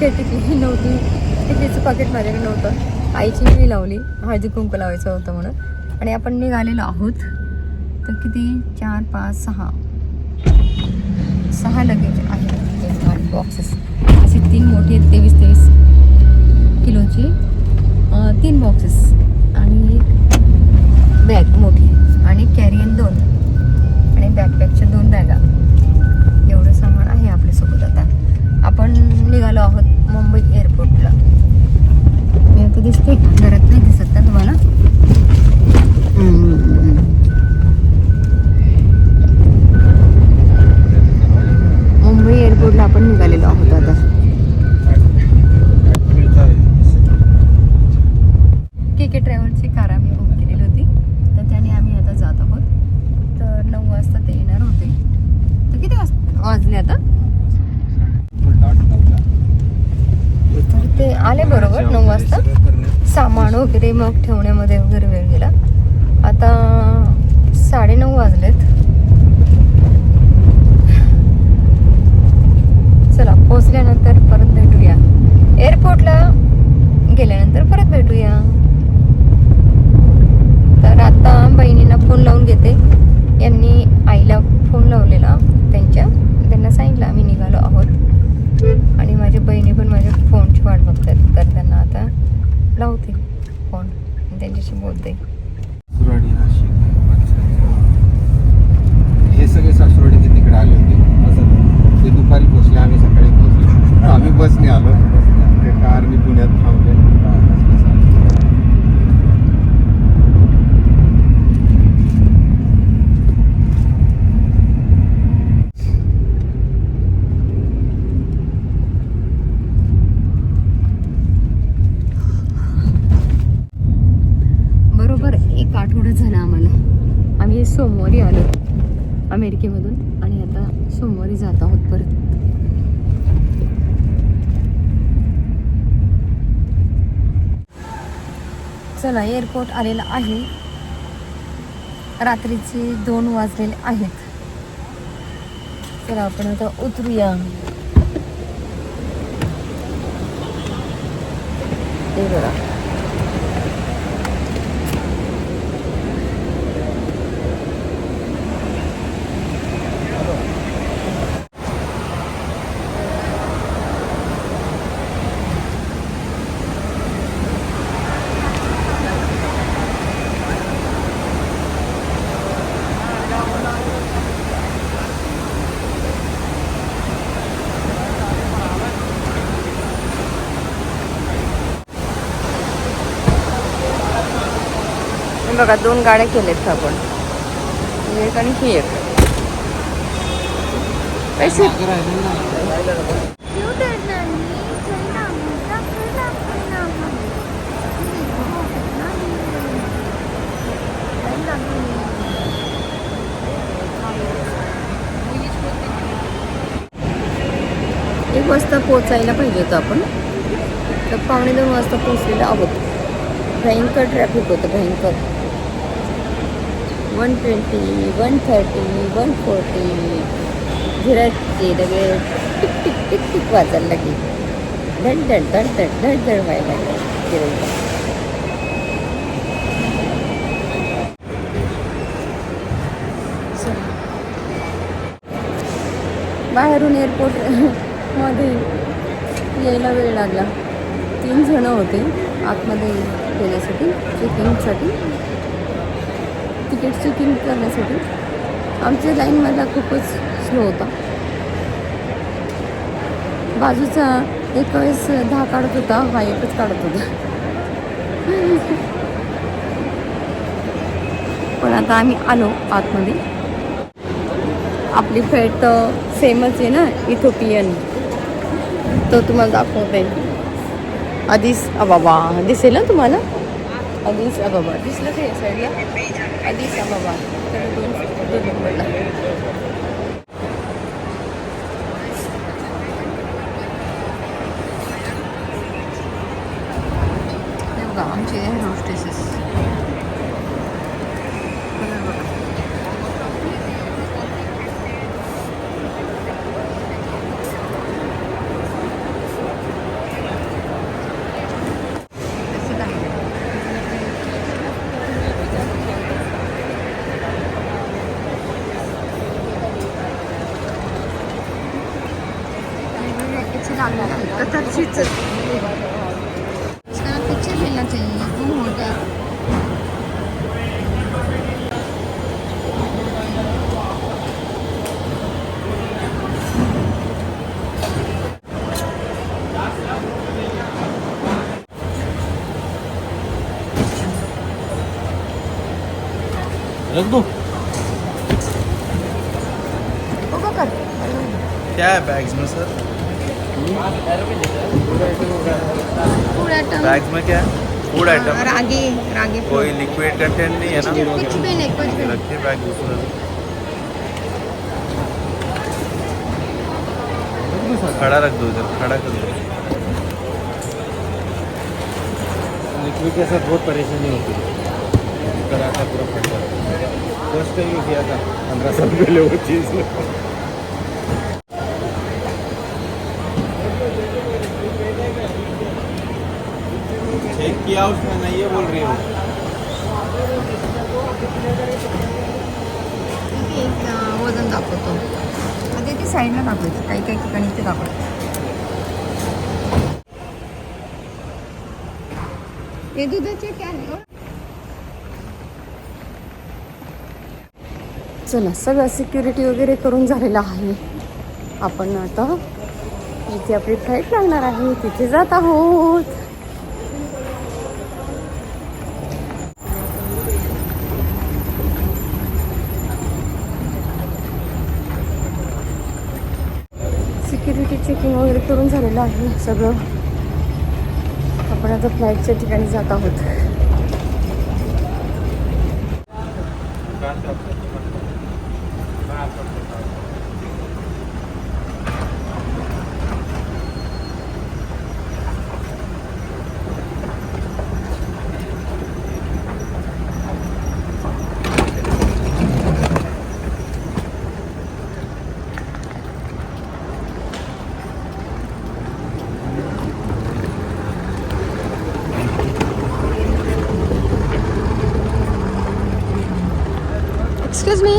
Ticket नव्हती, तिकीटचं पाकिट माझ्याकडे नव्हतं. आईची मी लावली, हळदी कुंकू लावायचं होतं म्हणून. आणि आपण निघालेलो आहोत. तर किती 4, 5, 6 लगेज आहेत बॉक्सेस. असे 3 मोठे 23 किलोचे 3 बॉक्सेस आणि बॅग मोठी आणि कॅरियन 2 आणि बॅकपॅकच्या 2 बॅगा. एवढं सामान आहे आपल्यासोबत. आता आपण निघालो आहोत मुंबई एअरपोर्टला. मी आता दिसते घरात, नाही दिसत ना तुम्हाला? मुंबई एअरपोर्टला आपण निघालेलो आहोत आता. के ट्रॅव्हलची कार आम्ही बुक केलेली होती, तर त्याने आम्ही आता जात आहोत. तर 9 वाजता ते येणार होते. तर किती वाजले आता? तर ते आले बरोबर 9 वाजता. सामान वगैरे मग ठेवण्यामध्ये वगैरे वेळ गेला. आता 9:30 वाजलेत. चला, पोहोचल्यानंतर परत भेटूया. एअरपोर्टला गेल्यानंतर परत भेटूया. तर आता बहिणींना फोन लावून घेते. यांनी आईला फोन लावलेला त्यांना सांगितलं आम्ही निघालो आहोत. आणि माझ्या बहिणी पण माझ्या फोनची वाट बघतात. तर त्यांना आता लावते फोन, त्यांच्याशी बोलते. हे सगळे सासवडी ते तिकडे आले होते. असं ते दुपारी पोहोचले, आम्ही सकाळी पोहोचलो. आम्ही बसने आलो, ते कारने पुण्यात थांबले. बरोबर 1 आठवडा झाला आम्हाला. आम्ही सोमवारी आलो अमेरिकेमधून आणि आता सोमवारी जात आहोत परत. चला, एअरपोर्ट आलेला आहे. रात्रीचे 2 वाजलेले आहेत. चला आपण आता उतरूया. ते बघा, बघा 2 गाड्या केल्यात आपण, एक आणि ही एक. पैसे एक वाजता पोचायला पाहिजे होतं आपण. तर 1:45 वाजता पोचलेलो आहोत. भयंकर ट्रॅफिक होतं, भयंकर. 120, 130, 140 झिराचे लगे टिक टिक टिक टिक वाजायला लागली. धड धड धड धड धड धड व्हायला लागली झिरायला. बाहेरून एअरपोर्ट मध्ये यायला वेळ लागला. 3 जण होते आतमध्ये गेल्यासाठी, चेकिंगसाठी, तिकीट चेकिंग करण्यासाठी. आमच्या लाईनमधला खूपच स्लो होता. बाजूचा एक वेळेस 10 काढत होता, हा एकच काढत होता. पण आता आम्ही आलो आतमध्ये. आपली फ्लाईट तर सेमच आहे ना, इथोपियन. तो तुम्हाला दाखवते. अदिस अबाबा दिसेल ना तुम्हाला? अदिस अबाबा दिसलं ते साईडला, अदिस अबाबा. तर 2 नंबरला. बघा आमचे एअर होस्टेसेस. असे लागलेले आहेत कथरचीच इसका पिक्चर मिलना चाहिए वो होता है रख दो क्या है बैग्स में सर? फूड आइटम बैग्स में क्या है? Food item. रागी रागी कोई लिक्विड कंटेंट नहीं है ना? कुछ भी नहीं कुछ भी नहीं रखिए बैग दूसरा। खड़ा रख दो इधर, खड़ा कर दो। लिक्विड के साथ बहुत परेशानी होती है, कराटा पूरा फट जाता है। फर्स्ट टाइम किया था 15 साल पहले वो चीज़। चेक किया उसमें नहीं है बोल रही हूँ। एक वजन दाखवतो म्हणजे ती साईडला दाखवायची काही काही ठिकाणी ते दाखवतो हे दुधाचे कॅन चला सगळं सिक्युरिटी वगैरे करून झालेलं आहे आपण आता जिथे आपली फ्लाईट लागणार आहे तिथे जात आहोत सिक्युरिटी चेकिंग वगैरे करून झालेलं आहे सगळं आपण आता फ्लाईटच्या ठिकाणी जात आहोत Excuse me.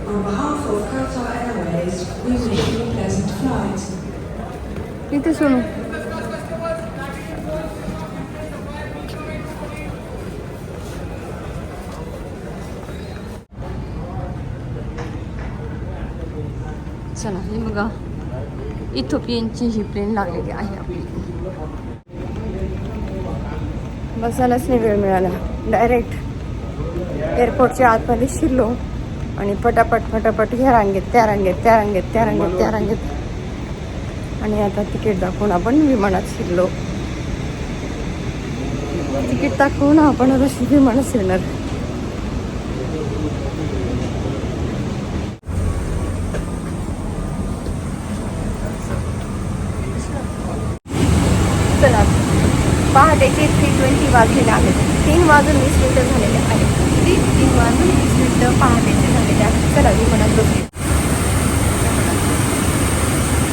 On behalf of Qatar Airways, we wish you a pleasant flight. इथे सुनो चला हे बघा इथोपियनची ही प्लेन लागलेली आहे आपली बसायलाच नाही वेळ मिळाला डायरेक्ट एअरपोर्टच्या आतमध्ये शिरलो आणि पटापट फटाफट ह्या रांगेत त्या रांगेत त्या रांगेत त्या रांगेत त्या रांगेत आणि आता तिकीट दाखवून आपण विमानात शिरलो तिकीट दाखवून आपण आता विमानात शिरणार चला पहाटेचे 3:20 वाजलेले आहेत 3 वाजून 20 मिनिटं झालेले आहेत 3 वाजून 20 मिनिटं पहाटेचे झालेले आहेत चला विमानात बसू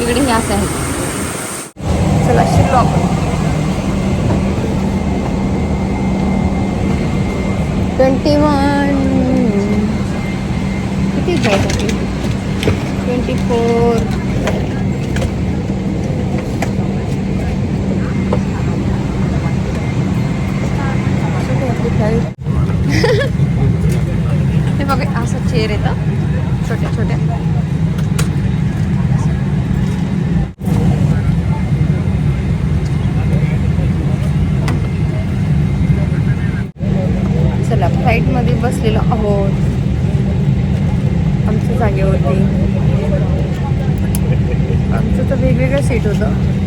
इकडे हे असं आहे चला शिरलो आपण 21 किती जायचं 24 हे बघा असं चेअर येतं छोट्या छोट्या चला फ्लाईटमध्ये बसलेलो आहोत आमच्या जागेवरती आमचं तर वेगवेगळं सीट होतं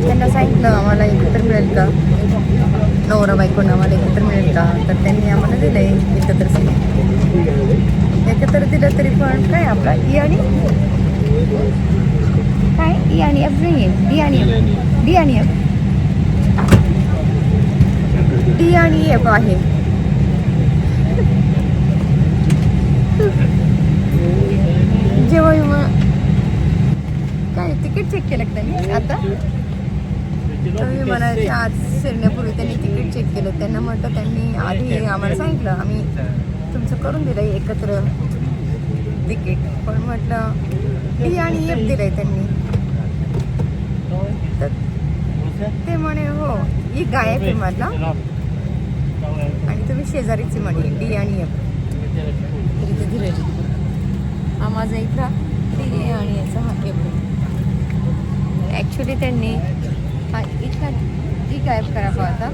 त्यांना सांगितलं आम्हाला एकत्र मिळेल का नवरा बायकोनं आम्हाला एकत्र मिळेल का तर त्यांनी आम्हाला दिलं आहे एकत्र सीट एकत्र दिलं तरी पण काय आपला ई आणि काय ई आणि एफ नाही आहे डी आणि एफ डी आणि एफ डी आणि एफ आहे जेव्हा मग काय तिकीट चेक केलं का त्यांनी आता विमानाच्या आज शिरण्यापूर्वी त्यांनी तिकीट चेक केलं. त्यांना म्हटलं, त्यांनी आधी आम्हाला सांगितलं आम्ही तुमचं करून दिलं एकत्र तिकीट, पण म्हटलं डी आणि एफ दिलंय त्यांनी. तर ते म्हणे हो ही गायब आहे माझा आणि तुम्ही शेजारीची म्हणे डी आणि एफ. तरी धीरज हा माझा इथला डी आणि याचा हा एफ. ॲक्च्युली त्यांनी हा इथला डी गायब करावा होता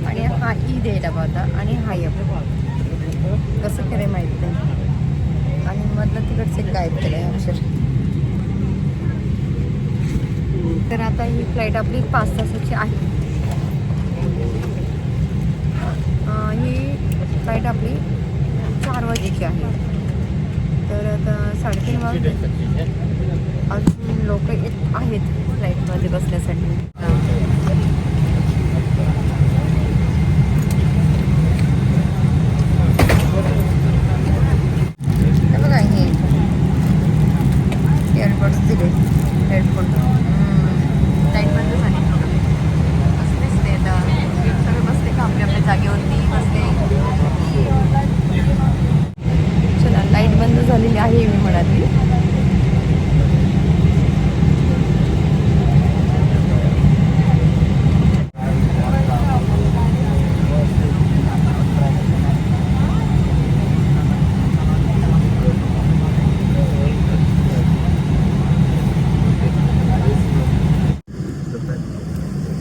आणि हा ई द्यायला होता आणि हा एफ. कसं केलं माहीत नाही. आणि मधलं तिकडचं गायब केलं आहे अक्षर. तर आता ही फ्लाईट आपली 5 तासाची आहे. ही फ्लाईट आपली 4 वाजेची आहे. तर आता 3:30 वाजले. अजून लोक येत आहेत फ्लाईटमध्ये बसण्यासाठी. बघा हे एअरबड्स दिले हेडफोन. लाईट बंद झाली. बसलेच ते आता सगळे बसले का आपल्या आपल्या जागेवरती बसले. चला लाईट बंद झालेली आहे मी म्हणाली.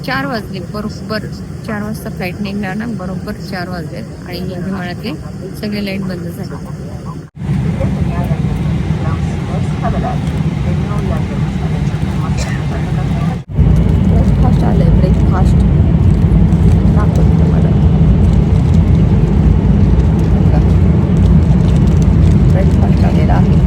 चार वाजले बरोबर. 4 वाजता फ्लाईट निघणार ना, बरोबर 4 वाजले आणि विमानातले सगळे लाईट बंद झाले. ब्रेकफास्ट आलंय, ब्रेकफास्ट दाखवतो मला. ब्रेकफास्ट आलेला आहे.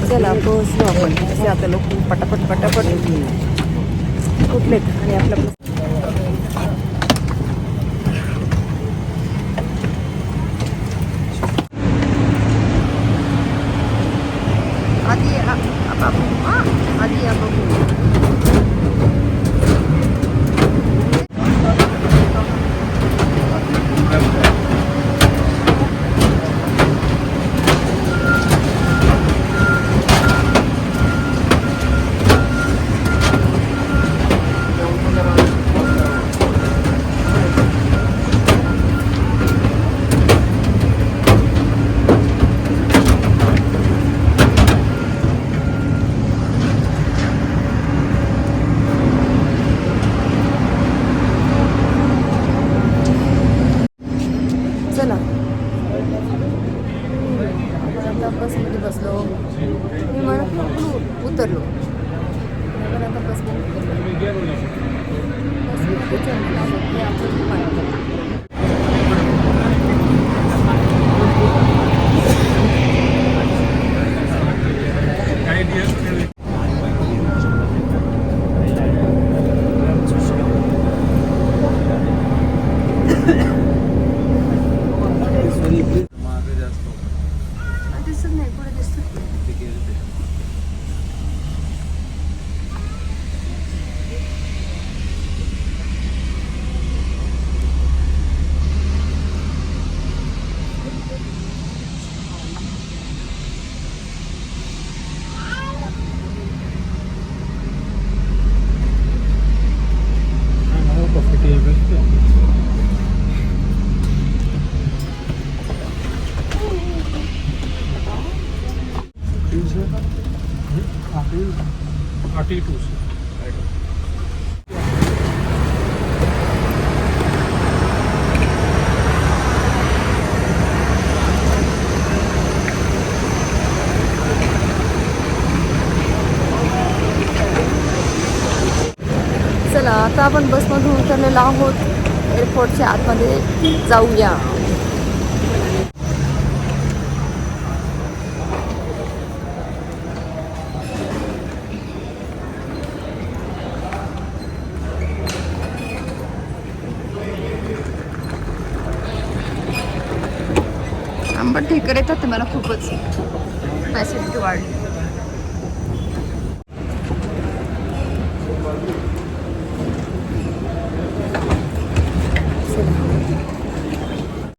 चला पोहोचलो आपण. तसे आता लोक पटापट पटापट कुठलेत आणि आपलं आधी मागे जास्त दिसत नाही पुढे दिसत ते गेले ते. चला आता आपण बसमधून उतरलेलो आहोत एअरपोर्टच्या आतमध्ये जाऊया. आंबट ढेकर येतात मला खूपच फॅसिलिटी वाढली.